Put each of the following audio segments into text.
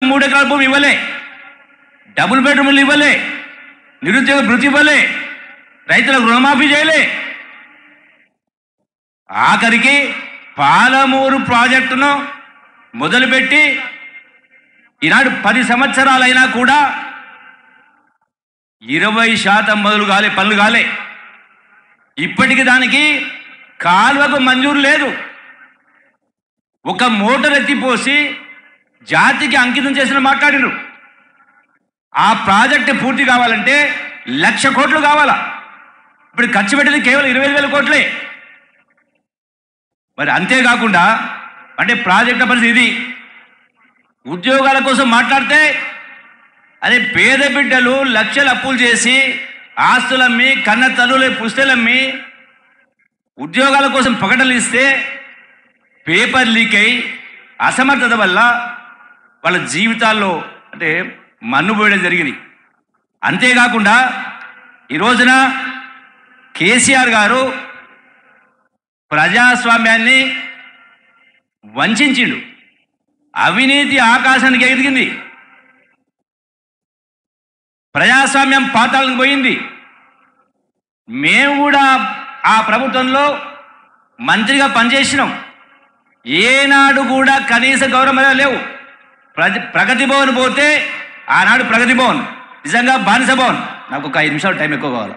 3 ఎకరాల భూమి ఇవ్వలే, డబుల్ బెడ్రూమ్లు ఇవ్వలే, నిరుద్యోగ భృతి ఇవ్వలే, రైతులకు రుణమాఫీ చేయలే. ఆఖరికి పాలమూరు ప్రాజెక్టును మొదలుపెట్టి ఈనాడు 10 సంవత్సరాలైనా కూడా 20% మొదలు కాలే, పనులు కాలే. ఇప్పటికి దానికి కాలువకు మంజూరు లేదు. ఒక మోటార్ ఎత్తిపోసి జాతికి అంకితం చేసిన మాట్లాడినారు. ఆ ప్రాజెక్టు పూర్తి కావాలంటే 1,00,000 కోట్లు కావాలా. ఇప్పుడు ఖర్చు పెట్టింది కేవలం 25,000 కోట్లే. మరి అంతేకాకుండా అంటే ప్రాజెక్టు పరిస్థితి ఇది. ఉద్యోగాల కోసం మాట్లాడితే అదే పేద బిడ్డలు లక్షలు అప్పులు చేసి ఆస్తులమ్మి కన్న తల్లులే పుస్తలమ్మి ఉద్యోగాల కోసం ప్రకటనలు ఇస్తే పేపర్ లీక్ అయి అసమర్థత వల్ల వాళ్ళ జీవితాల్లో అంటే మన్నుపోయడం జరిగింది. అంతేకాకుండా ఈ రోజున కేసీఆర్ గారు ప్రజాస్వామ్యాన్ని వంచిండు. అవినీతి ఆకాశానికి ఎదిగింది, ప్రజాస్వామ్యం పాతాళానికి పోయింది. మేము కూడా ఆ ప్రభుత్వంలో మంత్రిగా పనిచేసినాం. ఏనాడు కూడా కనీస గౌరవం లేవు. ప్రగతి భవన్ పోతే ఆనాడు ప్రగతి భవన్ నిజంగా బానిస భవన్. నాకు ఒక 5 నిమిషాలు టైం ఎక్కువ కావాలి.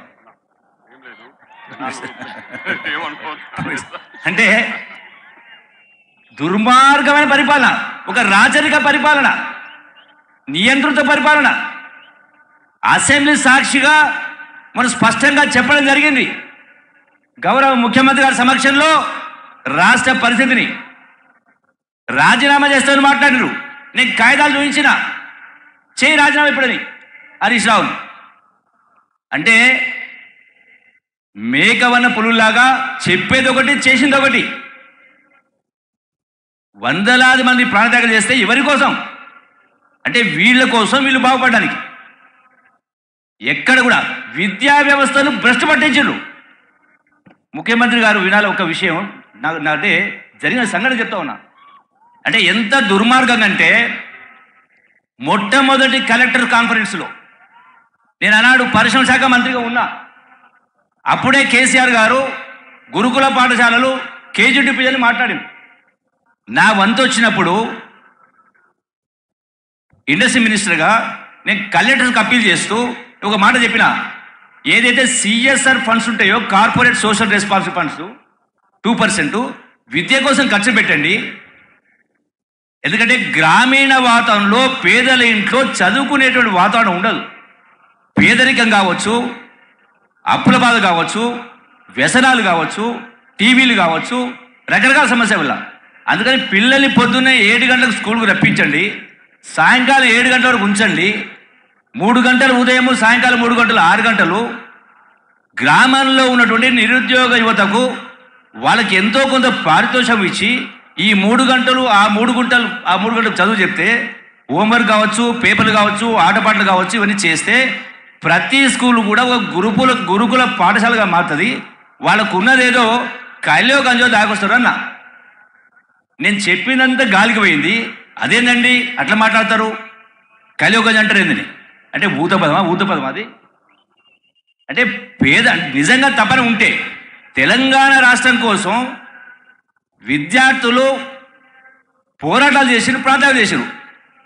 అంటే దుర్మార్గమైన పరిపాలన, ఒక రాచరిక పరిపాలన, నియంత్రిత పరిపాలన. అసెంబ్లీ సాక్షిగా మనం స్పష్టంగా చెప్పడం జరిగింది. గౌరవ ముఖ్యమంత్రి గారి సమక్షంలో రాష్ట్ర పరిస్థితిని రాజీనామా చేస్తామని మాట్లాడారు. నేను కాగితాలు చూపించిన చేయి రాజీనామా ఇప్పుడని హరీష్ రావు. అంటే మేకవన్న పులులాగా చెప్పేది ఒకటి చేసింది ఒకటి. వందలాది మంది ప్రాణత్యాగం చేస్తే ఎవరి కోసం? అంటే వీళ్ళ కోసం, వీళ్ళు బాగుపడడానికి. ఎక్కడ కూడా విద్యా వ్యవస్థను భ్రష్టు పట్టించారు. ముఖ్యమంత్రి గారు వినాలి ఒక విషయం. అంటే జరిగిన సంఘటన చెప్తా ఉన్నా. అంటే ఎంత దుర్మార్గంగా అంటే మొట్టమొదటి కలెక్టర్ కాన్ఫరెన్స్లో నేను ఆనాడు పరిశ్రమ శాఖ మంత్రిగా ఉన్నా. అప్పుడే కేసీఆర్ గారు గురుకుల పాఠశాలలు కేజీటీపీ అని మాట్లాడింది. నా వంతు వచ్చినప్పుడు ఇండస్ట్రీ మినిస్టర్గా నేను కలెక్టర్కి అప్పీల్ చేస్తూ ఒక మాట చెప్పిన. ఏదైతే సిఎస్ఆర్ ఫండ్స్ ఉంటాయో, కార్పొరేట్ సోషల్ రెస్పాన్సిబిలిటీ ఫండ్స్ 2% విద్య కోసం ఖర్చు పెట్టండి. ఎందుకంటే గ్రామీణ వాతావరణంలో పేదల ఇంట్లో చదువుకునేటువంటి వాతావరణం ఉండదు. పేదరికం కావచ్చు, అప్పుల బాధ కావచ్చు, వ్యసనాలు కావచ్చు, టీవీలు కావచ్చు, రకరకాల సమస్య వల్ల. అందుకని పిల్లల్ని పొద్దున్నే 7 గంటలకు స్కూల్కు రప్పించండి, సాయంకాలం 7 గంటల వరకు ఉంచండి. 3 గంటలు ఉదయం, సాయంకాలం 3 గంటలు, 6 గంటలు గ్రామాల్లో ఉన్నటువంటి నిరుద్యోగ యువతకు వాళ్ళకి ఎంతో కొంత పారితోషికం ఇచ్చి ఈ 3 గంటలు ఆ 3 గంటలు చదువు చెప్తే హోంవర్క్ కావచ్చు, పేపర్లు కావచ్చు, ఆటపాటలు కావచ్చు, ఇవన్నీ చేస్తే ప్రతి స్కూల్ కూడా ఒక గురుకుల పాఠశాలగా మారుతుంది. వాళ్ళకు ఉన్నదేదో కైలో గంజో దాకొస్తారు అన్న. నేను చెప్పినంత గాలికి పోయింది. అదేందండి అట్లా మాట్లాడతారు? కైలో గంజ అంటారు ఏందని? అంటే ఊతపదం అది. అంటే పేద నిజంగా తపన ఉంటే తెలంగాణ రాష్ట్రం కోసం విద్యార్థులు పోరాటాలు చేసిరు, ప్రాంతాలు చేసిరు,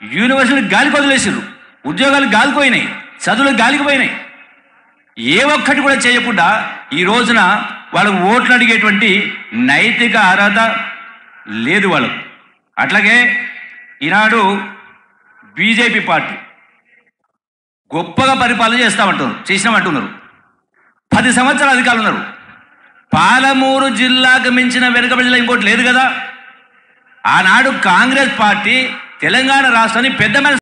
యూనివర్సిటీలు గాలికి వదిలేసిరు, ఉద్యోగాలు గాలిపోయినాయి, చదువులు గాలికిపోయినాయి. ఏ ఒక్కటి కూడా చేయకుండా ఈ రోజున వాళ్ళకు ఓట్లు అడిగేటువంటి నైతిక అర్హత లేదు వాళ్ళకు. అట్లాగే ఈనాడు బీజేపీ పార్టీ గొప్పగా పరిపాలన చేసినామంటున్నారు. 10 సంవత్సరాల అధికారులు ఉన్నారు. పాలమూరు జిల్లాకు మించిన వెనుకబడి జిల్లా ఇంకోటి లేదు కదా. ఆనాడు కాంగ్రెస్ పార్టీ తెలంగాణ రాష్ట్రాన్ని పెద్ద